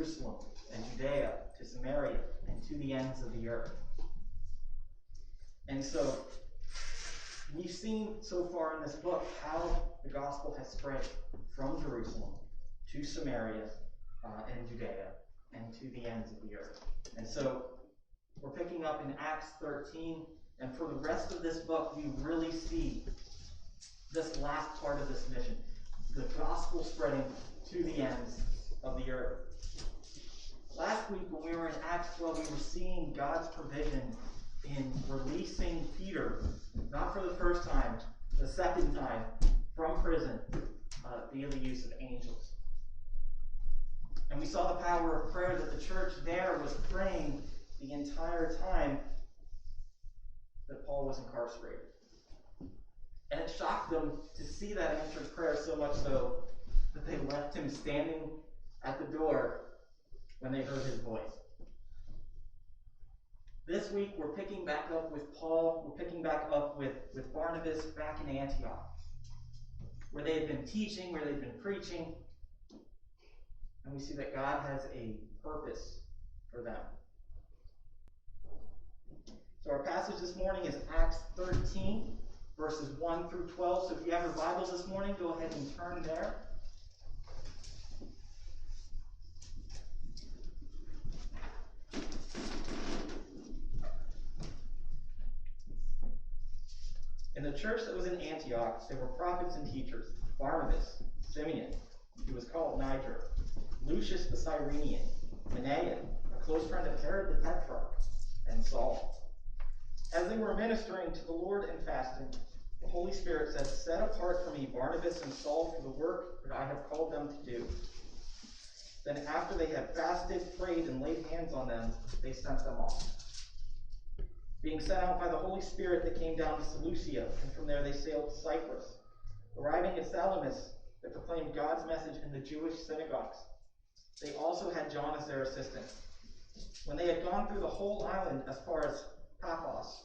Jerusalem and Judea to Samaria and to the ends of the earth. And so we've seen so far in this book how the gospel has spread from Jerusalem to Samaria and Judea and to the ends of the earth. And so we're picking up in Acts 13, and for the rest of this book, we really see this last part of this mission, the gospel spreading to the ends of the earth. Last week, when we were in Acts 12, we were seeing God's provision in releasing Peter, not for the first time, the second time, from prison via the use of angels. And we saw the power of prayer that the church there was praying the entire time that Paul was incarcerated. And it shocked them to see that answered prayer, so much so that they left him standing at the door when they heard his voice. This week, we're picking back up with Paul. We're picking back up with Barnabas back in Antioch, where they had been teaching, where they've been preaching. And we see that God has a purpose for them. So our passage this morning is Acts 13, verses 1 through 12. So if you have your Bibles this morning, go ahead and turn there. In the church that was in Antioch, there were prophets and teachers: Barnabas, Simeon, who was called Niger, Lucius the Cyrenian, Manaen, a close friend of Herod the Tetrarch, and Saul. As they were ministering to the Lord and fasting, the Holy Spirit said, "Set apart for me Barnabas and Saul for the work that I have called them to do." Then after they had fasted, prayed, and laid hands on them, they sent them off. Being sent out by the Holy Spirit, they came down to Seleucia, and from there they sailed to Cyprus. Arriving at Salamis, they proclaimed God's message in the Jewish synagogues. They also had John as their assistant. When they had gone through the whole island as far as Paphos,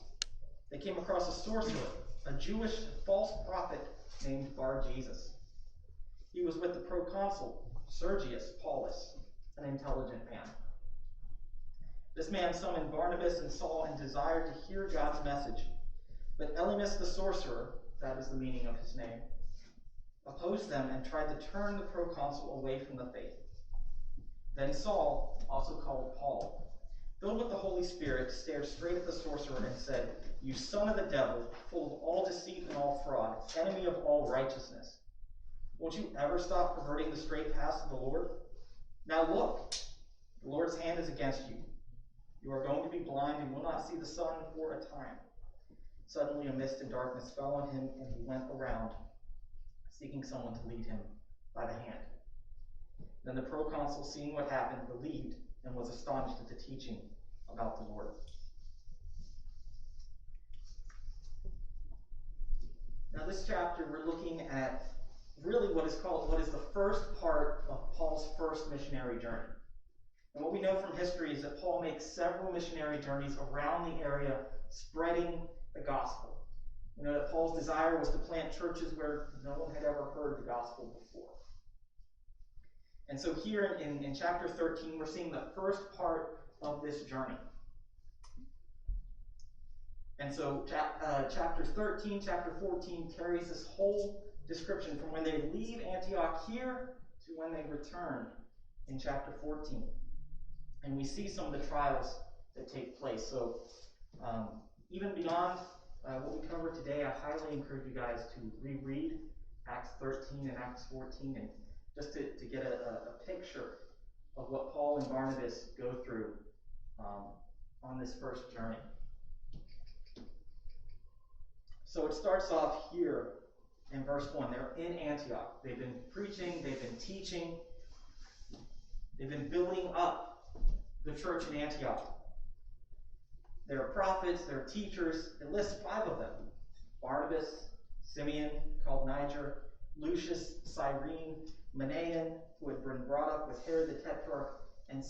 they came across a sorcerer, a Jewish false prophet named Bar-Jesus. He was with the proconsul, Sergius Paulus, an intelligent man. This man summoned Barnabas and Saul and desired to hear God's message. But Elymas the sorcerer, that is the meaning of his name, opposed them and tried to turn the proconsul away from the faith. Then Saul, also called Paul, filled with the Holy Spirit, stared straight at the sorcerer and said, "You son of the devil, full of all deceit and all fraud, enemy of all righteousness. Won't you ever stop perverting the straight paths of the Lord? Now look, the Lord's hand is against you. You are going to be blind and will not see the sun for a time." Suddenly a mist and darkness fell on him, and he went around, seeking someone to lead him by the hand. Then the proconsul, seeing what happened, believed and was astonished at the teaching about the Lord. Now this chapter, we're looking at really what is the first part of Paul's first missionary journey. And what we know from history is that Paul makes several missionary journeys around the area, spreading the gospel. We know that Paul's desire was to plant churches where no one had ever heard the gospel before. And so here in chapter 13, we're seeing the first part of this journey. And so chapter 13, chapter 14 carries this whole description from when they leave Antioch here to when they return in chapter 14. And we see some of the trials that take place. So even beyond what we covered today, I highly encourage you guys to reread Acts 13 and Acts 14, and just to get a picture of what Paul and Barnabas go through on this first journey. So it starts off here in verse 1. They're in Antioch. They've been preaching, they've been teaching, they've been building up the church in Antioch. There are prophets, there are teachers. It lists 5 of them: Barnabas, Simeon, called Niger, Lucius, Cyrene, Manaen, who had been brought up with Herod the Tetrarch, and